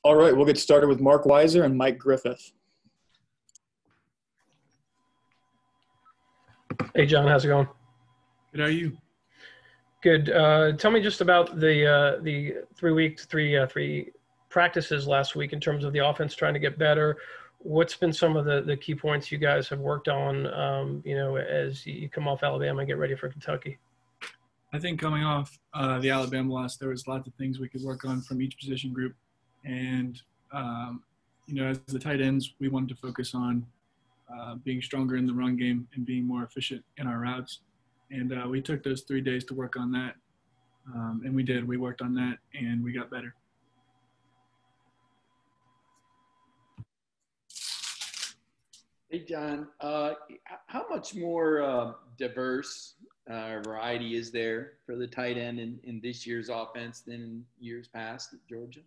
All right, we'll get started with Mark Weiser and Mike Griffith. Hey, John, how's it going? Good, how are you? Good. Tell me just about the 3 weeks, three practices last week in terms of the offense trying to get better. What's been some of the key points you guys have worked on, as you come off Alabama and get ready for Kentucky? I think coming off the Alabama loss, there was lots of things we could work on from each position group. And, as the tight ends, we wanted to focus on being stronger in the run game and being more efficient in our routes. And we took those 3 days to work on that. And we did. We worked on that, and we got better. Hey, John, how much more diverse variety is there for the tight end in this year's offense than in years past at Georgia?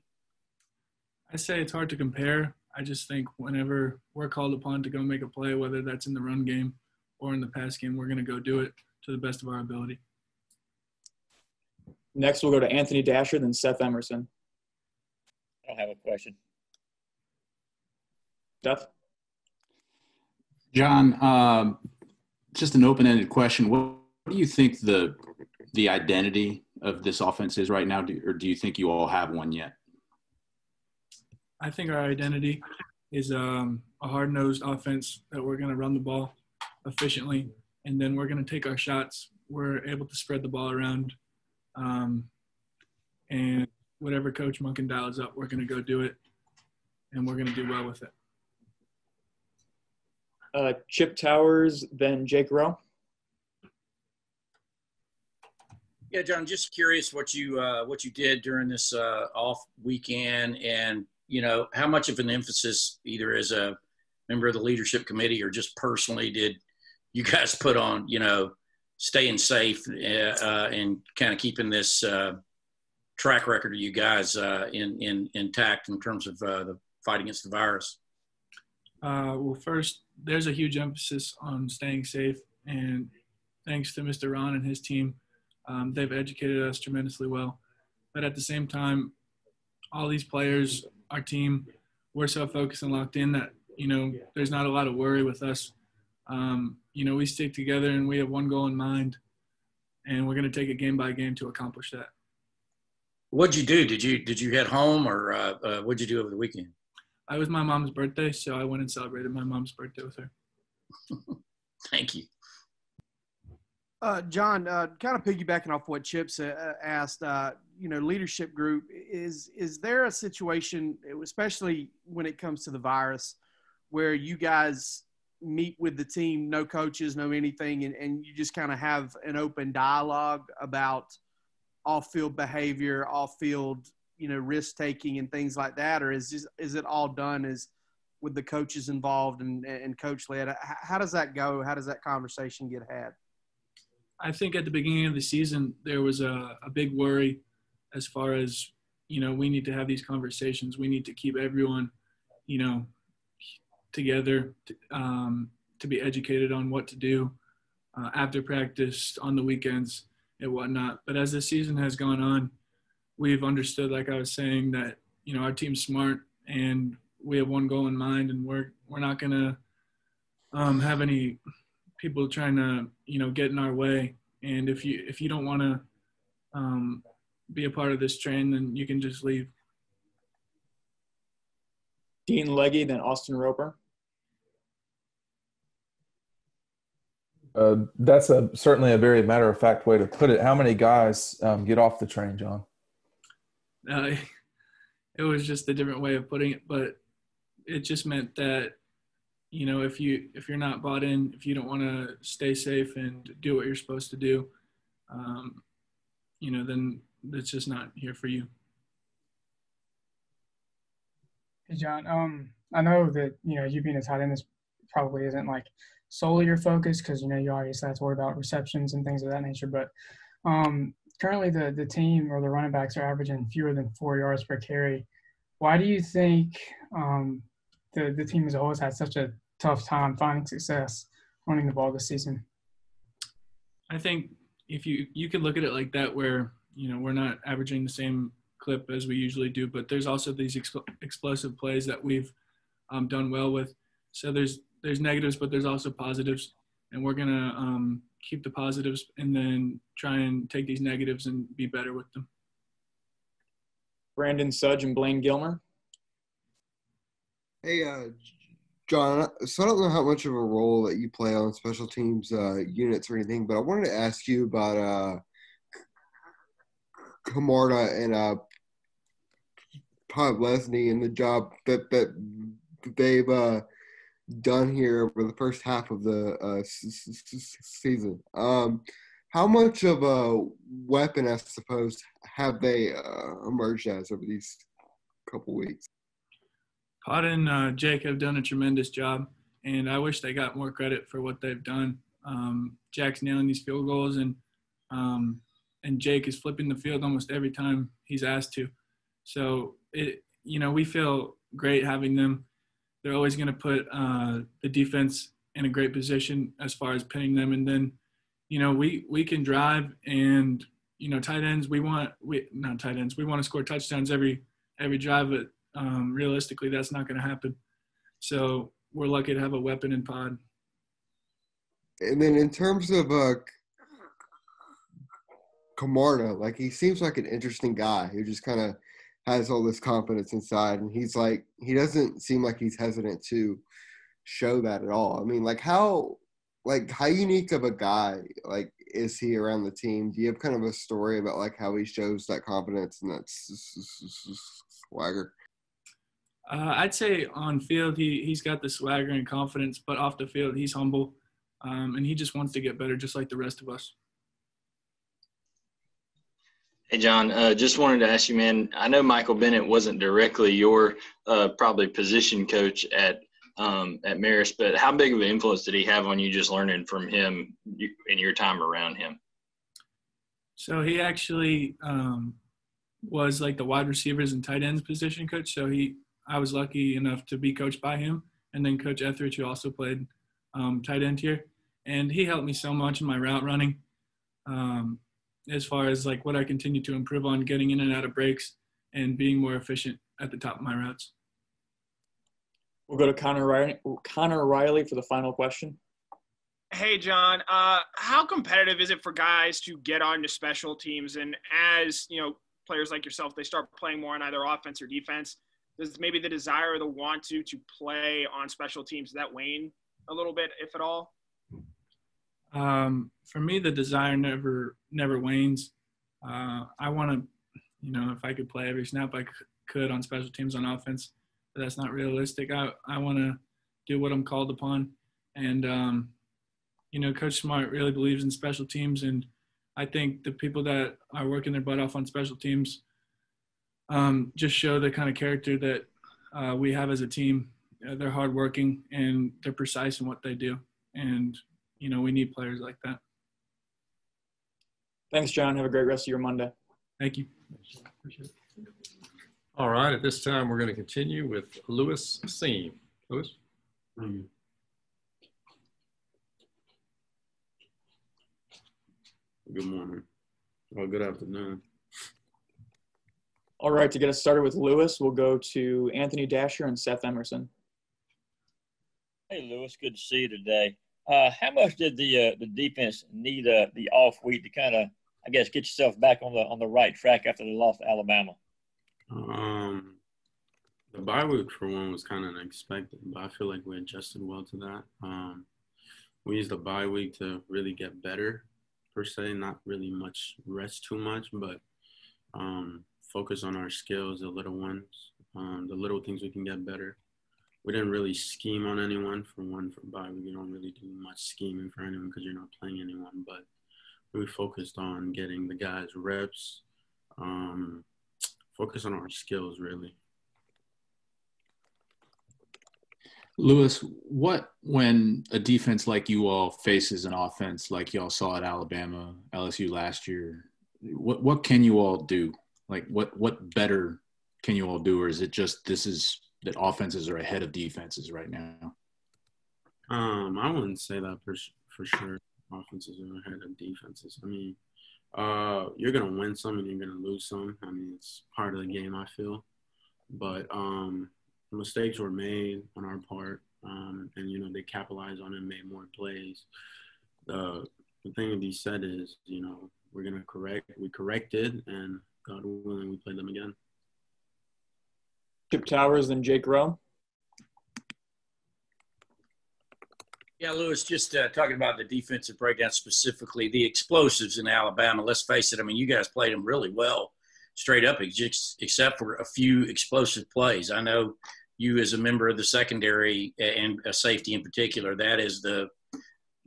I say it's hard to compare. I just think whenever we're called upon to go make a play, whether that's in the run game or in the pass game, we're going to go do it to the best of our ability. Next, we'll go to Anthony Dasher, then Seth Emerson. I don't have a question. Seth? John, just an open-ended question. What do you think the identity of this offense is right now, or do you think you all have one yet? I think our identity is a hard-nosed offense that we're going to run the ball efficiently, and then we're going to take our shots. We're able to spread the ball around, and whatever Coach Monken dials up, we're going to go do it, and we're going to do well with it. Chip Towers, then Jake Rowe. Yeah, John, just curious what you did during this off weekend, and how much of an emphasis, either as a member of the leadership committee or just personally, did you guys put on staying safe and kind of keeping this track record of you guys intact in terms of the fight against the virus? Well, first, there's a huge emphasis on staying safe, and thanks to Mr. Ron and his team, they've educated us tremendously well. But at the same time, all these players, our team, we're so focused and locked in that, there's not a lot of worry with us. We stick together and we have one goal in mind, and we're going to take it game by game to accomplish that. What'd you do? Did you head home, or what'd you do over the weekend? It was my mom's birthday, so I went and celebrated my mom's birthday with her. Thank you. John, kind of piggybacking off what Chip's asked, leadership group, is there a situation, especially when it comes to the virus, where you guys meet with the team, no coaches, no anything, and you just kind of have an open dialogue about off-field behavior, off-field risk-taking and things like that, or is it all done with the coaches involved and coach-led? How does that go? How does that conversation get had? I think at the beginning of the season, there was a big worry as far as, we need to have these conversations. We need to keep everyone, together to be educated on what to do after practice, on the weekends and whatnot. But as the season has gone on, we've understood, like I was saying, that, our team's smart and we have one goal in mind, and we're not going to have any people trying to, get in our way. And if you don't want to be a part of this train, then you can just leave. Dean Legge, then Austin Roper. That's certainly a very matter-of-fact way to put it. How many guys get off the train, John? It was just a different way of putting it, but it just meant that, if you're not bought in, if you don't want to stay safe and do what you're supposed to do, then it's just not here for you. Hey, John, I know that, you being a tight end, this probably isn't like solely your focus because, you obviously have to worry about receptions and things of that nature. But currently the team or the running backs are averaging fewer than 4 yards per carry. Why do you think the team as a whole has had such a tough time finding success running the ball this season? I think if you could look at it like that, where, we're not averaging the same clip as we usually do, but there's also these explosive plays that we've done well with. So there's negatives, but there's also positives, and we're gonna keep the positives and then try and take these negatives and be better with them. Brandon Sudge and Blaine Gilmer. Hey, John, so I don't know how much of a role that you play on special teams units or anything, but I wanted to ask you about Camarda and Pod Lesney and the job that they've done here over the first half of the season. How much of a weapon, I suppose, have they emerged as over these couple weeks? Pod and Jake have done a tremendous job, and I wish they got more credit for what they've done. Jack's nailing these field goals, and Jake is flipping the field almost every time he's asked to. So, we feel great having them. They're always going to put the defense in a great position as far as pinning them. And then, we can drive and, tight ends, we want to score touchdowns every drive, but realistically that's not going to happen. So we're lucky to have a weapon in Pod. And then in terms of Camarda, like, he seems like an interesting guy who just kind of has all this confidence inside, and he's like, he doesn't seem like he's hesitant to show that at all. I mean, how unique of a guy, is he around the team? Do you have kind of a story about, how he shows that confidence and that swagger? I'd say on field, he's got the swagger and confidence, but off the field, he's humble, and he just wants to get better just like the rest of us. Hey, John, just wanted to ask you, man, I know Michael Bennett wasn't directly your probably position coach at Marist, but how big of an influence did he have on you just learning from him in your time around him? So he actually was like the wide receivers and tight ends position coach. So I was lucky enough to be coached by him, and then Coach Etheridge, who also played tight end here. And he helped me so much in my route running. As far as what I continue to improve on, getting in and out of breaks and being more efficient at the top of my routes. We'll go to Connor Riley for the final question. Hey, John, how competitive is it for guys to get onto special teams? And as, players like yourself, they start playing more on either offense or defense, does maybe the desire or the want to play on special teams, does that wane a little bit, if at all? For me, the desire never wanes. I want to, if I could play every snap I could on special teams on offense, but that's not realistic. I want to do what I'm called upon. And, Coach Smart really believes in special teams. And I think the people that are working their butt off on special teams just show the kind of character that we have as a team. They're hardworking and they're precise in what they do. And, we need players like that. Thanks, John. Have a great rest of your Monday. Thank you. Appreciate it. All right. At this time, we're going to continue with Lewis Seam. Lewis? Good morning. Well, good afternoon. All right. To get us started with Lewis, we'll go to Anthony Dasher and Seth Emerson. Hey, Lewis. Good to see you today. How much did the defense need the off week to kind of, get yourself back on the right track after they lost to Alabama? The bye week for one was kind of unexpected, but I feel like we adjusted well to that. We used the bye week to really get better, per se, not really rest too much, but focus on our skills, the little ones, the little things we can get better. We didn't really scheme on anyone. For bye week, you don't really do much scheming for anyone because you're not playing anyone. But we focused on getting the guys reps, focus on our skills, really. Lewis, when a defense like you all faces an offense like y'all saw at Alabama, LSU last year, what can you all do? What better can you all do? Or is it just that offenses are ahead of defenses right now? I wouldn't say that for sure. Offenses are ahead of defenses. I mean, You're gonna win some and you're gonna lose some. I mean, it's part of the game, I feel. But mistakes were made on our part, and they capitalized on it and made more plays. The thing to be said is, we're gonna correct. We corrected, and God willing, we play them again. Chip Towers and Jake Rowe. Yeah, Lewis, just talking about the defensive breakdown specifically, the explosives in Alabama. Let's face it. I mean, you guys played them really well, straight up, except for a few explosive plays. I know you, as a member of the secondary and a safety in particular, that is the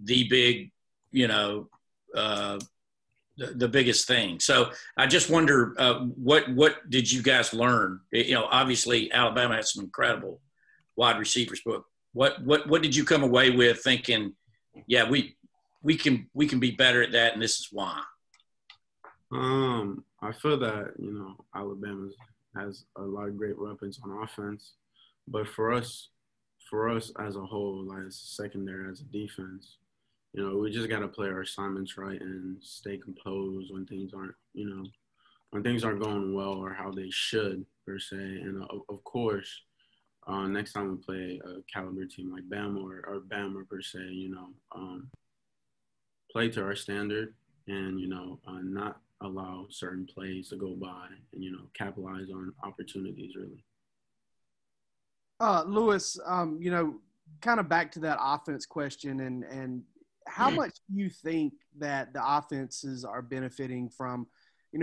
big, the biggest thing. So I just wonder, what did you guys learn? Obviously Alabama had some incredible wide receivers, but what did you come away with thinking, yeah, we can be better at that, and this is why? I feel that, Alabama has a lot of great weapons on offense, but for us as a whole, as secondary, as a defense, we just got to play our assignments right and stay composed when things aren't going well or how they should, per se. And of course, next time we play a caliber team like Bama or Bama, per se, play to our standard and, not allow certain plays to go by and, capitalize on opportunities, really. Lewis, kind of back to that offense question and how much do you think that the offenses are benefiting from,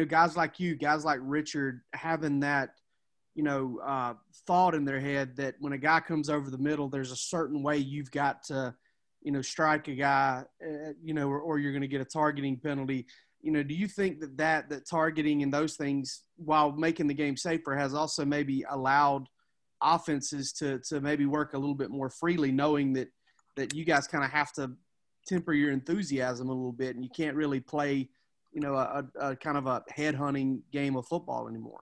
guys like you, guys like Richard, having that, thought in their head that when a guy comes over the middle, there's a certain way you've got to, strike a guy, or you're going to get a targeting penalty. Do you think that targeting and those things, while making the game safer, has also maybe allowed offenses to maybe work a little bit more freely, knowing that you guys kind of have to temper your enthusiasm a little bit and you can't really play, a kind of a head hunting game of football anymore?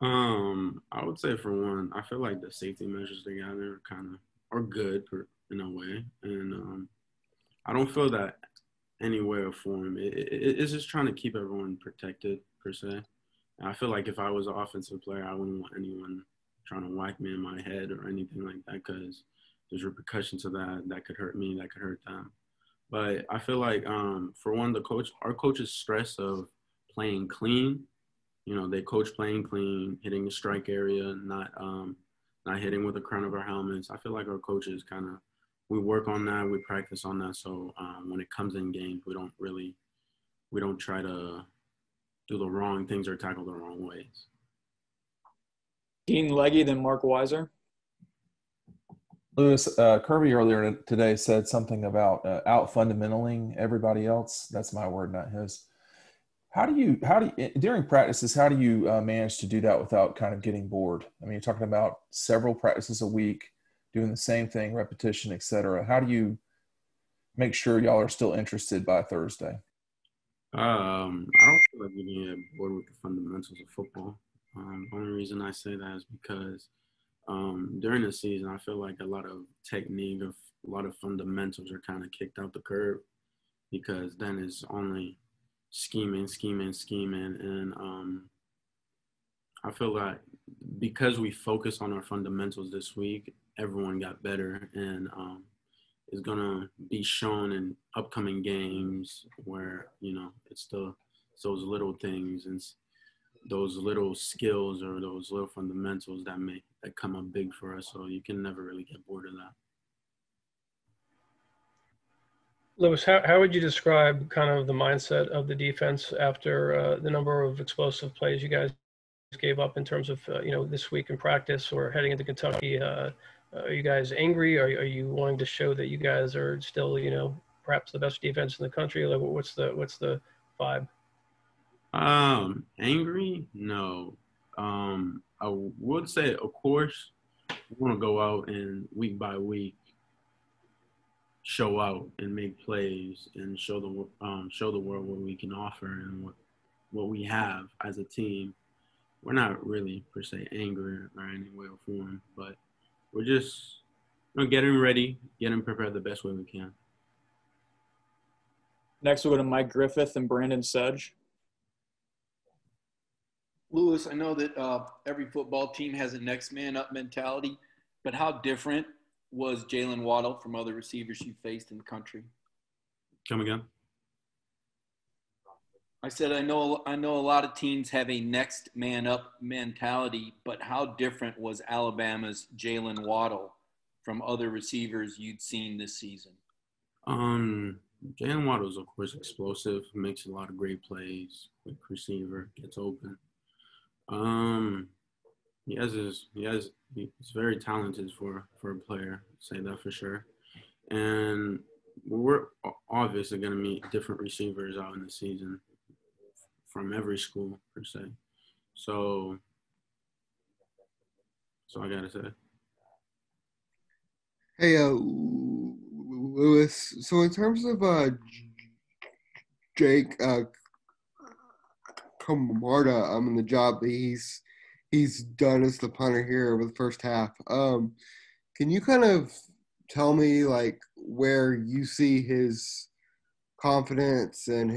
I would say, for one, I feel like the safety measures they got there are good in a way, and I don't feel that any way or form. It's just trying to keep everyone protected, per se. And I feel like if I was an offensive player, I wouldn't want anyone trying to whack me in my head or anything like that, because there's repercussions to that could hurt me, that could hurt them. But I feel like, for one, our coach's stress of playing clean. They coach playing clean, hitting the strike area, not hitting with the crown of our helmets. I feel like our coaches we work on that, we practice on that. So when it comes in games, we don't try to do the wrong things or tackle the wrong ways. Dean Legge, then Mark Weiser. Lewis, Kirby earlier today said something about out fundamentaling everybody else. That's my word, not his. How do you during practices, how do you manage to do that without kind of getting bored? I mean, you're talking about several practices a week, doing the same thing, repetition, et cetera. How do you make sure y'all are still interested by Thursday? I don't feel like we get bored with the fundamentals of football. The only reason I say that is because during the season, I feel like a lot of technique, a lot of fundamentals are kind of kicked out the curb, because then it's only scheming. And I feel like because we focus on our fundamentals this week, everyone got better, and is going to be shown in upcoming games where, it's those little things and those little skills or those little fundamentals that come up big for us. So you can never really get bored of that. Lewis, how would you describe kind of the mindset of the defense after the number of explosive plays you guys gave up in terms of, this week in practice or heading into Kentucky? Are you guys angry? Are you wanting to show that you guys are still, perhaps the best defense in the country? Like, what's the vibe? Angry? No. I would say, of course, we want to go out and week by week show out and make plays and show the world what we can offer and what we have as a team. We're not really per se angry or any way or form, but we're just getting ready, getting prepared the best way we can. Next, we'll go to Mike Griffith and Brandon Sedge. Lewis, I know that every football team has a next man up mentality, but how different was Jalen Waddle from other receivers you faced in the country? Come again? I said I know a lot of teams have a next man up mentality, but how different was Alabama's Jalen Waddle from other receivers you'd seen this season? Jalen Waddle is, of course, explosive, makes a lot of great plays, quick receiver, gets open. He's very talented for a player, say that for sure. And we're obviously going to meet different receivers out in the season from every school per se. So I got to say. Hey, Lewis. So in terms of Jake Camarda, in the job that he's done as the punter here over the first half. Can you kind of tell me like where you see his confidence and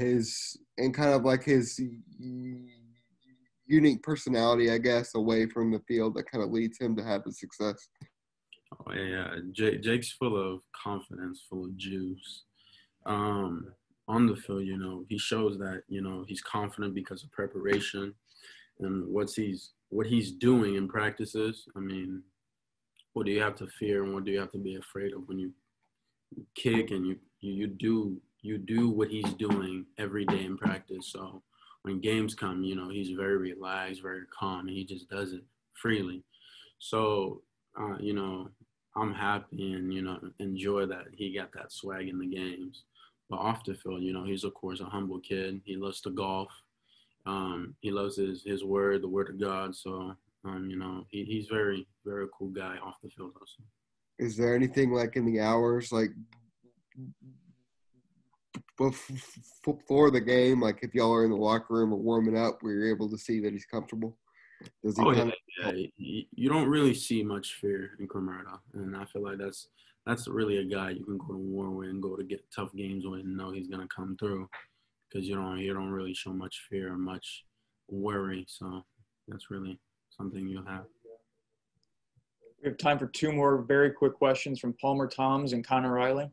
kind of like his unique personality, I guess, away from the field that kind of leads him to have the success? Oh yeah, Jake's full of confidence, full of juice. On the field, he shows that, he's confident because of preparation and what he's doing in practices. I mean, what do you have to fear and what do you have to be afraid of when you kick and you do what he's doing every day in practice? So when games come, he's very relaxed, very calm, and he just does it freely. So, I'm happy and, enjoy that he got that swag in the games. But off the field, he's, of course, a humble kid. He loves to golf. He loves his word, the word of God. So, he's very, very cool guy off the field also. Is there anything like in the hours, like before the game, like if y'all are in the locker room or warming up, where you're able to see that he's comfortable? Does he You don't really see much fear in Camarda, and I feel like that's really a guy you can go to war with and go to get tough games with and know he's gonna come through, because you don't really show much fear or much worry. So that's really something you'll have. We have time for two more very quick questions from Palmer Toms and Connor Riley.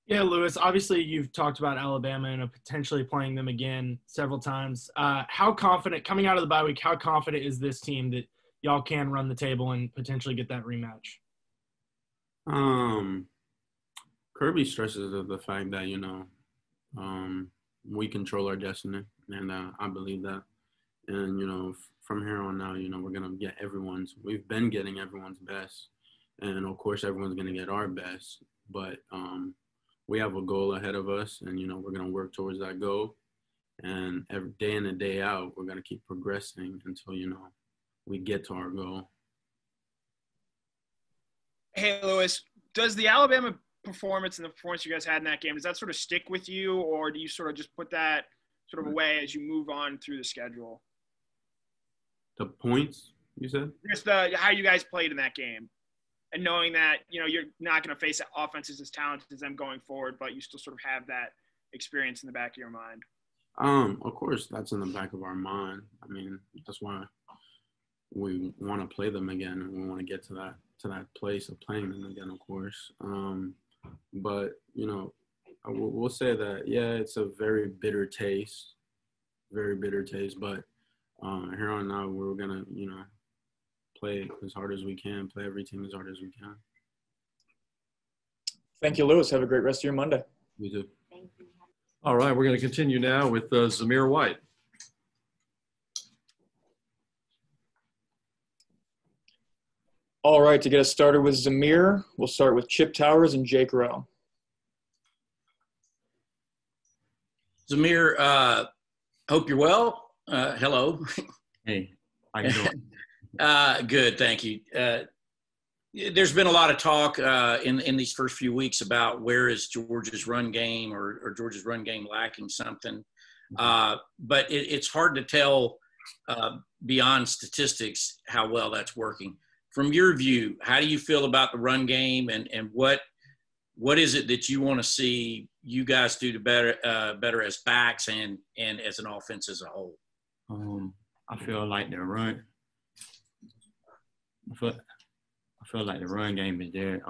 Yeah, Lewis, obviously you've talked about Alabama and potentially playing them again several times. How confident, coming out of the bye week, how confident is this team that y'all can run the table and potentially get that rematch? Kirby stresses the fact that, we control our destiny, and I believe that. And, from here on out, we're going to get we've been getting everyone's best. And, of course, everyone's going to get our best. But we have a goal ahead of us, and, we're going to work towards that goal. And every day in and day out, we're going to keep progressing until, we get to our goal. Hey, Lewis, does the Alabama performance and the performance you guys had in that game, does that sort of stick with you, or do you sort of just put that sort of away as you move on through the schedule? The points, you said? Just how you guys played in that game. And knowing that, you're not going to face offenses as talented as them going forward, but you still sort of have that experience in the back of your mind. Of course, that's in the back of our mind. I mean, that's why we want to play them again, and we want to get to that place of playing them again, of course. But, we'll say that, yeah, it's a very bitter taste, but here on out, we're going to, play as hard as we can, play every team as hard as we can. Thank you, Lewis. Have a great rest of your Monday. You too. All right, we're going to continue now with Zamir White. All right, to get us started with Zamir, we'll start with Chip Towers and Jake Rowe. Zamir, hope you're well. Hello. Hey, how you doing? Good, thank you. There's been a lot of talk in these first few weeks about where is Georgia's run game or Georgia's run game lacking something. But it's hard to tell beyond statistics how well that's working. From your view, how do you feel about the run game and what what is it that you want to see you guys do to better as backs and as an offense as a whole? I feel like the run. I feel like the run game is there.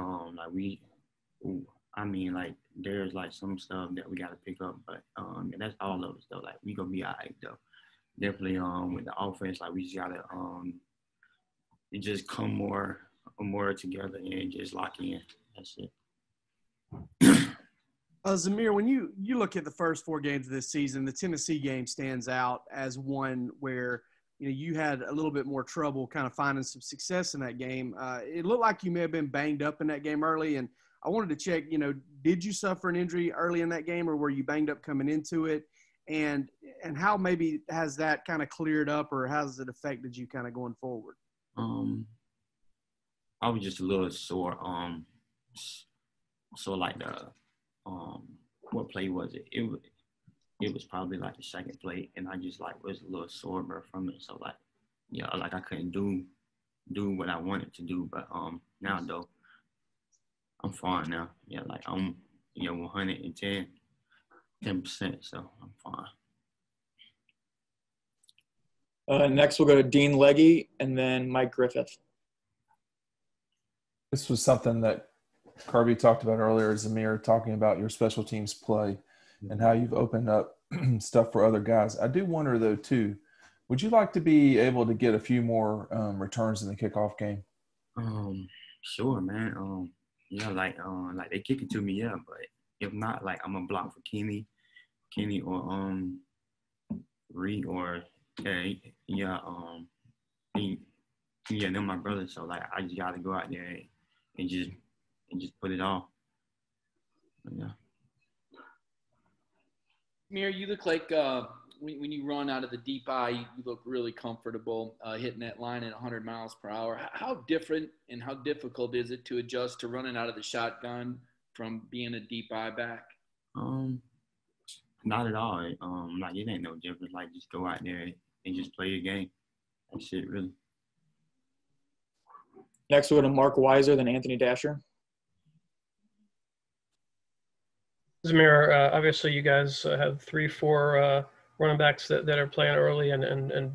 There's like some stuff that we got to pick up, but and that's all of us though. Like we gonna be alright though. Definitely with the offense, like we just gotta it just come more together and just lock in. That's it. Zamir, when you look at the first 4 games of this season, the Tennessee game stands out as one where you had a little bit more trouble kind of finding some success in that game. It looked like you may have been banged up in that game early, and I wanted to check, did you suffer an injury early in that game, or were you banged up coming into it? And how maybe has that kind of cleared up, or how has it affected you kind of going forward? I was just a little sore. So like the what play was it? It was probably like the second play, and I just like was a little sore from it. So like I couldn't do what I wanted to do. But now though, I'm fine now. Yeah, like I'm 110%. So I'm fine. Next, we'll go to Dean Legge and then Mike Griffith. This was something that Kirby talked about earlier, Zamir, talking about your special teams play and how you've opened up stuff for other guys. I do wonder, though, too, would you like to be able to get a few more returns in the kickoff game? Sure, man. Like they kick it to me, yeah, but if not, like I'm gonna block for Kenny or Reed or they're my brothers. So like I just gotta go out there and just put it on. Yeah. Mir, you look like when you run out of the deep eye, you look really comfortable hitting that line at 100 miles per hour. How different and how difficult is it to adjust to running out of the shotgun from being a deep eye back? Not at all. Like it ain't no difference. Like just go out there and just play the game. That's it, really. Next, we'll go to Mark Weiser, then Anthony Dasher. Zamir, obviously you guys have 3-4 running backs that are playing early and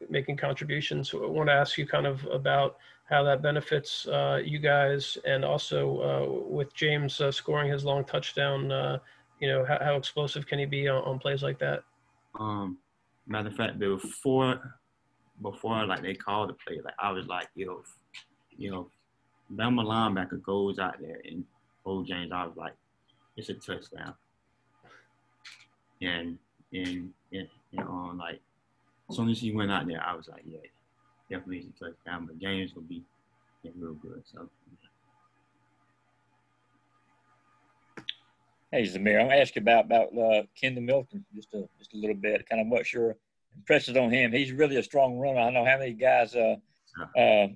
making contributions. I want to ask you kind of about how that benefits you guys, and also with James scoring his long touchdown, how explosive can he be on plays like that? Matter of fact, before like they called the play, like I was like, Bama linebacker goes out there and hold James, I was like, it's a touchdown. And like as soon as he went out there, I was like, yeah, definitely it's a touchdown. But James will be real good. So. Hey Zamir, I'm gonna ask you about Kendall Milton just a little bit. Kind of what's your impressions on him? He's really a strong runner. I don't know how many guys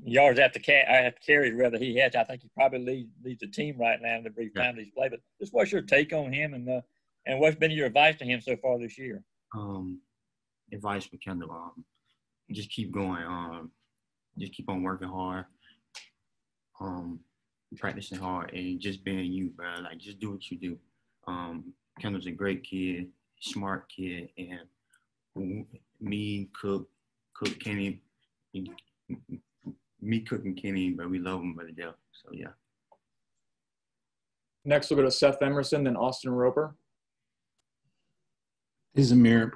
yards after carries rather he has. I think he probably leads the team right now in the brief time that he's played. But just what's your take on him, and what's been your advice to him so far this year? Advice for Kendall, just keep going. Just keep on working hard, practicing hard, and just being you, bro. Like just do what you do. Kendall's a great kid, smart kid, and me, Cook, Kenny. Me, Cook, and Kenny, but we love him by the death. So, yeah. Next, we'll go to Seth Emerson, then Austin Roper. Zamir,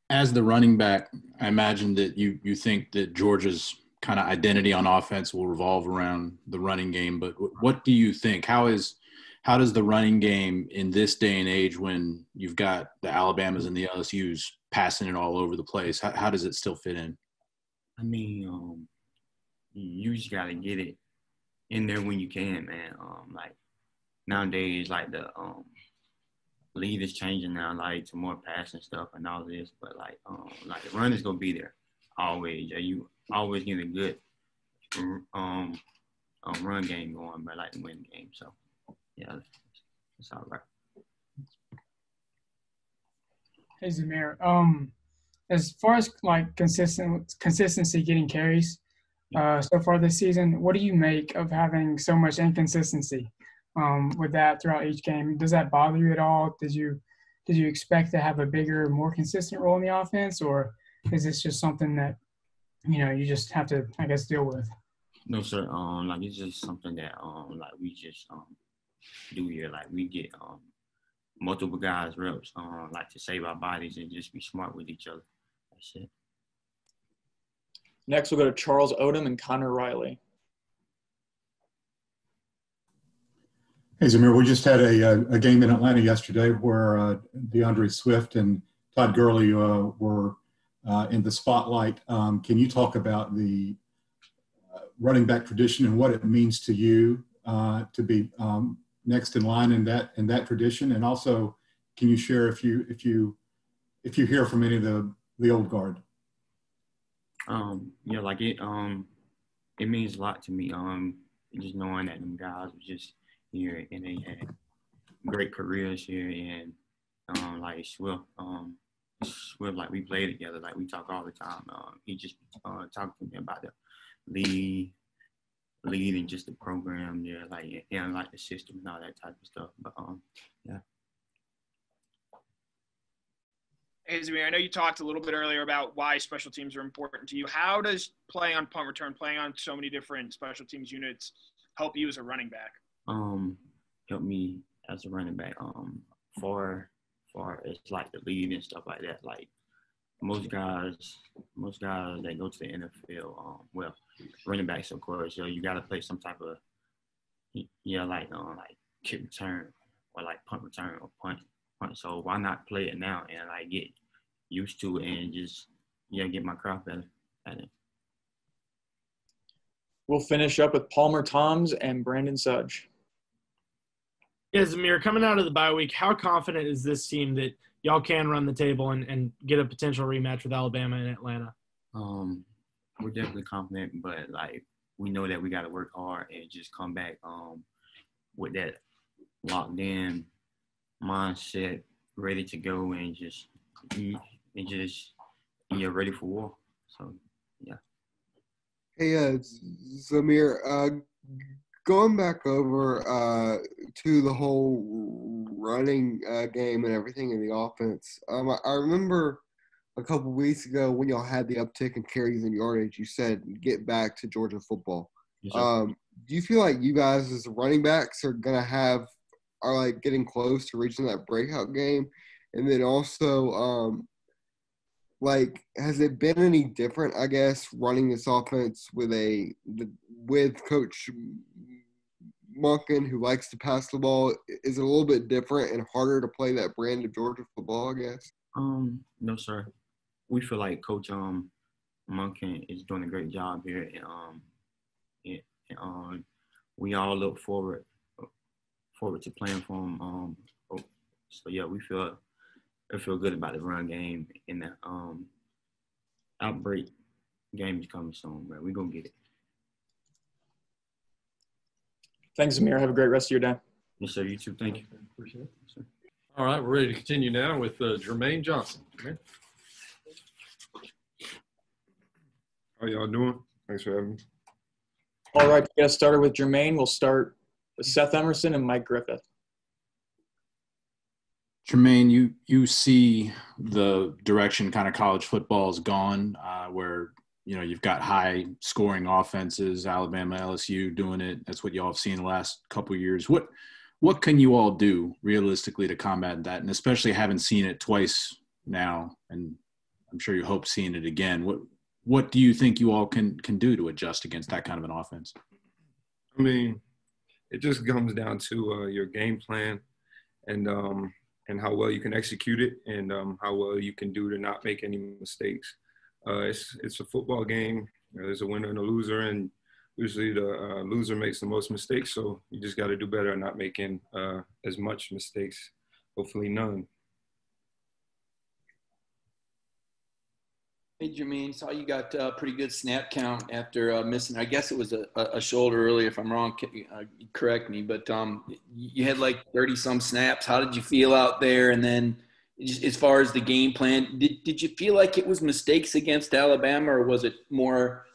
as the running back, I imagine that you think that Georgia's kind of identity on offense will revolve around the running game. But what do you think? How does the running game in this day and age, when you've got the Alabamas and the LSUs passing it all over the place, how does it still fit in? I mean, you just gotta get it in there when you can, man. Like nowadays, like the league is changing now, like to more passing stuff and all this. But like the run is gonna be there always. You always get a good run game going, but like the win game. So yeah, it's all right. Hey Zamir, as far as like consistency getting carries so far this season, what do you make of having so much inconsistency? with that throughout each game. Does that bother you at all? Did you expect to have a bigger, more consistent role in the offense, or is this just something that you just have to, I guess, deal with? No, sir. Like it's just something that like we just do here. Like we get multiple guys reps, like to save our bodies and just be smart with each other. That's it. Next, we'll go to Charles Odom and Connor Riley. Hey, Zamir, we just had a game in Atlanta yesterday where DeAndre Swift and Todd Gurley were in the spotlight. Can you talk about the running back tradition and what it means to you to be next in line in that tradition? And also, can you share if you hear from any of the old guard? Yeah, like it means a lot to me. Just knowing that them guys were just here and they had great careers here, and like Swift, like we play together, like we talk all the time. He just talked to me about the lead and just the program there, like and like the system and all that type of stuff. But yeah. Hey, Zamir, I know you talked a little bit earlier about why special teams are important to you. How does playing on punt return, playing on so many different special teams units, help you as a running back? Help me as a running back. Far as like the lead and stuff like that. Like most guys that go to the NFL, well, running backs of course. So you got to play some type of like kick return or like punt return or punt. So why not play it now and like get used to it and just get my craft better at it. We'll finish up with Palmer Toms and Brandon Sudge. Yeah, Zamir, coming out of the bye week, how confident is this team that y'all can run the table and get a potential rematch with Alabama and Atlanta? We're definitely confident, but like we know that we got to work hard and just come back with that locked in mindset, ready to go and just ready for war. So yeah. Hey, Zamir, going back over to the whole running game and everything in the offense, I remember a couple weeks ago when y'all had the uptick in carries and yardage, you said get back to Georgia football. Yes, do you feel like you guys as running backs are like getting close to reaching that breakout game? And then also, like, has it been any different, I guess, running this offense with Coach Monken, who likes to pass the ball? Is it a little bit different and harder to play that brand of Georgia football, I guess? No, sir. We feel like Coach Monken is doing a great job here, and we all look forward to playing for him. So yeah, I feel good about the run game, and the outbreak game is coming soon, bro. We're gonna get it. Thanks, Amir. Have a great rest of your day. Yes, sir. You too. Thank you. Appreciate it. Yes, sir. All right, we're ready to continue now with Jermaine Johnson. Jermaine. How y'all doing? Thanks for having me. All right, to get us started with Jermaine, we'll start with Seth Emerson and Mike Griffith. Jermaine, you see the direction kind of college football has gone, where you've got high scoring offenses, Alabama, LSU doing it. That's what y'all have seen the last couple of years. What can you all do realistically to combat that? And especially having seen it twice now, and I'm sure you hope seeing it again. What do you think you all can do to adjust against that kind of an offense? I mean, it just comes down to your game plan and how well you can execute it, and how well you can do to not make any mistakes. It's a football game. There's a winner and a loser, and usually the loser makes the most mistakes. So you just got to do better at not making as much mistakes. Hopefully none. Hey, Jermaine, saw you got a pretty good snap count after missing. I guess it was a shoulder earlier. If I'm wrong, correct me. But you had like 30-some snaps. How did you feel out there? And then just as far as the game plan, did you feel like it was mistakes against Alabama, or was it more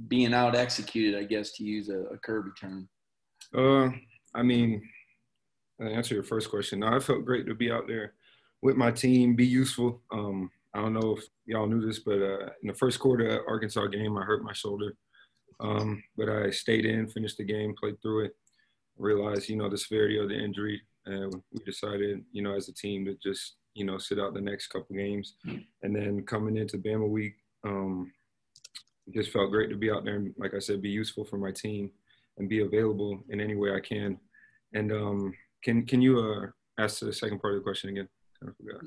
being out executed, I guess, to use a Kirby term? I mean, to answer your first question, no, I felt great to be out there with my team, be useful. I don't know if y'all knew this, but in the first quarter Arkansas game, I hurt my shoulder. But I stayed in, finished the game, played through it, realized, the severity of the injury. And we decided, as a team to just, sit out the next couple games. And then coming into Bama week, it just felt great to be out there and, like I said, be useful for my team and be available in any way I can. And can you ask the second part of the question again? I forgot.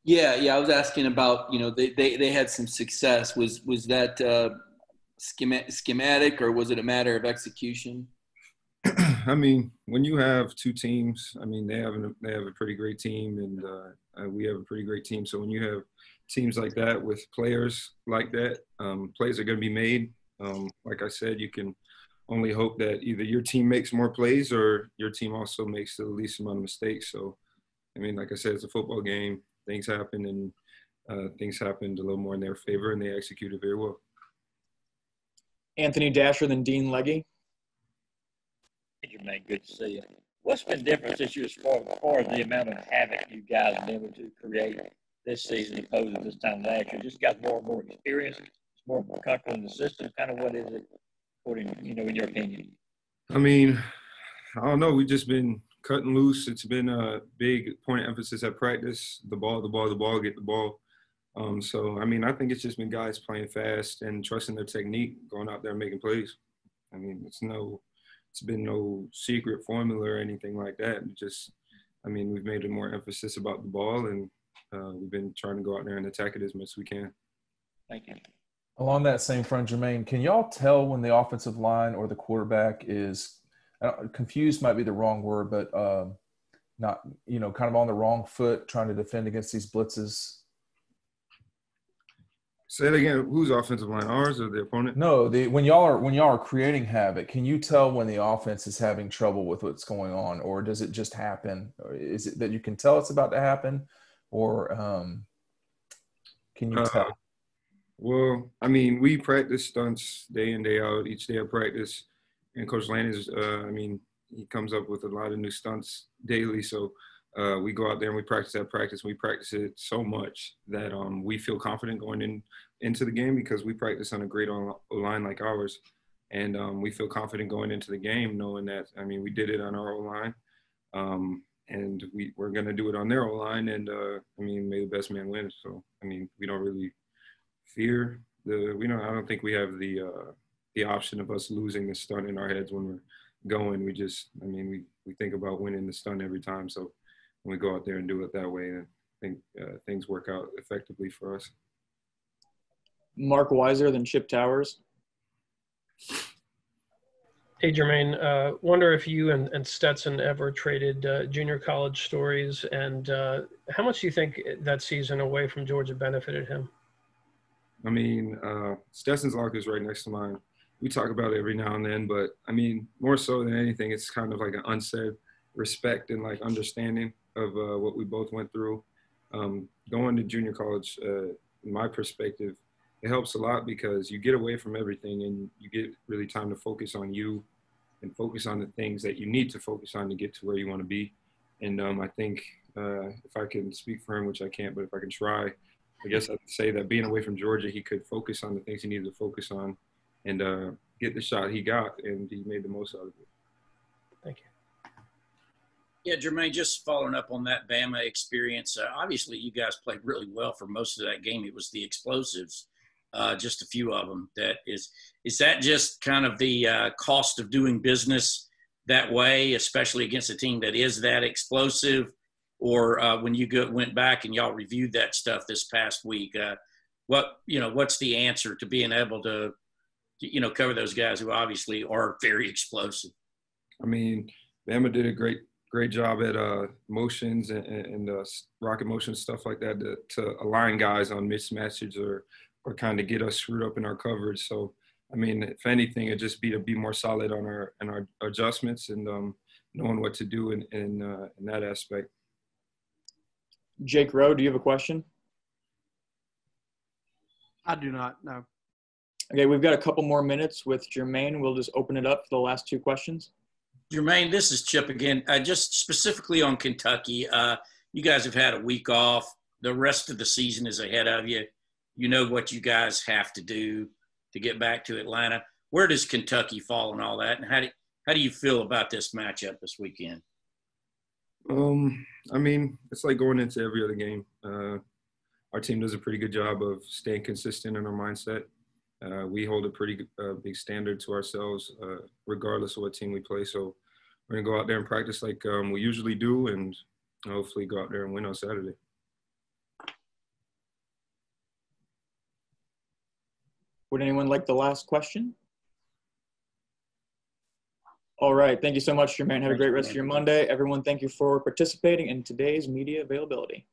Yeah. I was asking about, they had some success. Was that schematic, or was it a matter of execution? I mean, when you have two teams, I mean, they have a pretty great team, and we have a pretty great team. So when you have teams like that with players like that, plays are going to be made. Like I said, you can only hope that either your team makes more plays or your team also makes the least amount of mistakes. So, I mean, like I said, it's a football game. Things happen, and things happened a little more in their favor, and they executed very well. Anthony Dasher, then Dean Legge. Jermaine, good to see you. What's been different since you as far as the amount of havoc you guys have been able to create this season opposed to this time last year? Just got more and more experience, more comfortable in the system. Kind of what is it, according, in your opinion? I mean, I don't know. We've just been cutting loose. It's been a big point of emphasis at practice. The ball, get the ball. So, I mean, I think it's just been guys playing fast and trusting their technique, going out there and making plays. I mean, it's been no secret formula or anything like that. We've made a more emphasis about the ball, and we've been trying to go out there and attack it as much as we can. Thank you. Along that same front, Jermaine, can y'all tell when the offensive line or the quarterback is confused might be the wrong word, but not, kind of on the wrong foot trying to defend against these blitzes? Say it again. Whose offensive line? Ours or the opponent? No, when y'all are creating havoc, can you tell when the offense is having trouble with what's going on, or does it just happen? Or is it that you can tell it's about to happen, or can you tell? Well, I mean, we practice stunts day in, day out, each day of practice. And Coach Landis, he comes up with a lot of new stunts daily. So we go out there and we practice that practice. We practice it so much that we feel confident going into the game because we practice on a great O-line like ours. And we feel confident going into the game knowing that, we did it on our O-line. And we're going to do it on their O-line. And, may the best man win. So, we don't really fear I don't think we have the option of us losing the stunt in our heads when we're going. We just, we think about winning the stunt every time. So when we go out there and do it that way, I think things work out effectively for us. Mark Weiser, then Chip Towers. Hey, Jermaine, wonder if you and Stetson ever traded junior college stories, and how much do you think that season away from Georgia benefited him? Stetson's locker is right next to mine. We talk about it every now and then, but more so than anything, it's kind of like an unsaid respect and like understanding of what we both went through. Going to junior college, in my perspective, it helps a lot because you get away from everything and you get really time to focus on you and focus on the things that you need to focus on to get to where you want to be. And I think if I can speak for him, which I can't, but if I can try, I guess I'd say that being away from Georgia, he could focus on the things he needed to focus on and get the shot he got, and he made the most out of it. Thank you. Yeah, Jermaine, just following up on that Bama experience, obviously you guys played really well for most of that game. It was the explosives, just a few of them. Is that just kind of the cost of doing business that way, especially against a team that is that explosive? Or when you went back and y'all reviewed that stuff this past week, what's the answer to being able to, cover those guys who obviously are very explosive? Bama did a great job at motions and rocket motions, stuff like that to align guys on mismatches or kind of get us screwed up in our coverage. So, if anything, it'd just be to be more solid on our adjustments and knowing what to do in that aspect. Jake Rowe, do you have a question? I do not, no. Okay, we've got a couple more minutes with Jermaine. We'll just open it up for the last two questions. Jermaine, this is Chip again. Just specifically on Kentucky, you guys have had a week off. The rest of the season is ahead of you. You know what you guys have to do to get back to Atlanta. Where does Kentucky fall in all that, and how do you feel about this matchup this weekend? I mean, it's like going into every other game. Our team does a pretty good job of staying consistent in our mindset. We hold a pretty big standard to ourselves, regardless of what team we play. So we're going to go out there and practice like we usually do, and hopefully go out there and win on Saturday. Would anyone like the last question? All right. Thank you so much, Jermaine. Have a great rest of your Monday. Everyone, thank you for participating in today's media availability.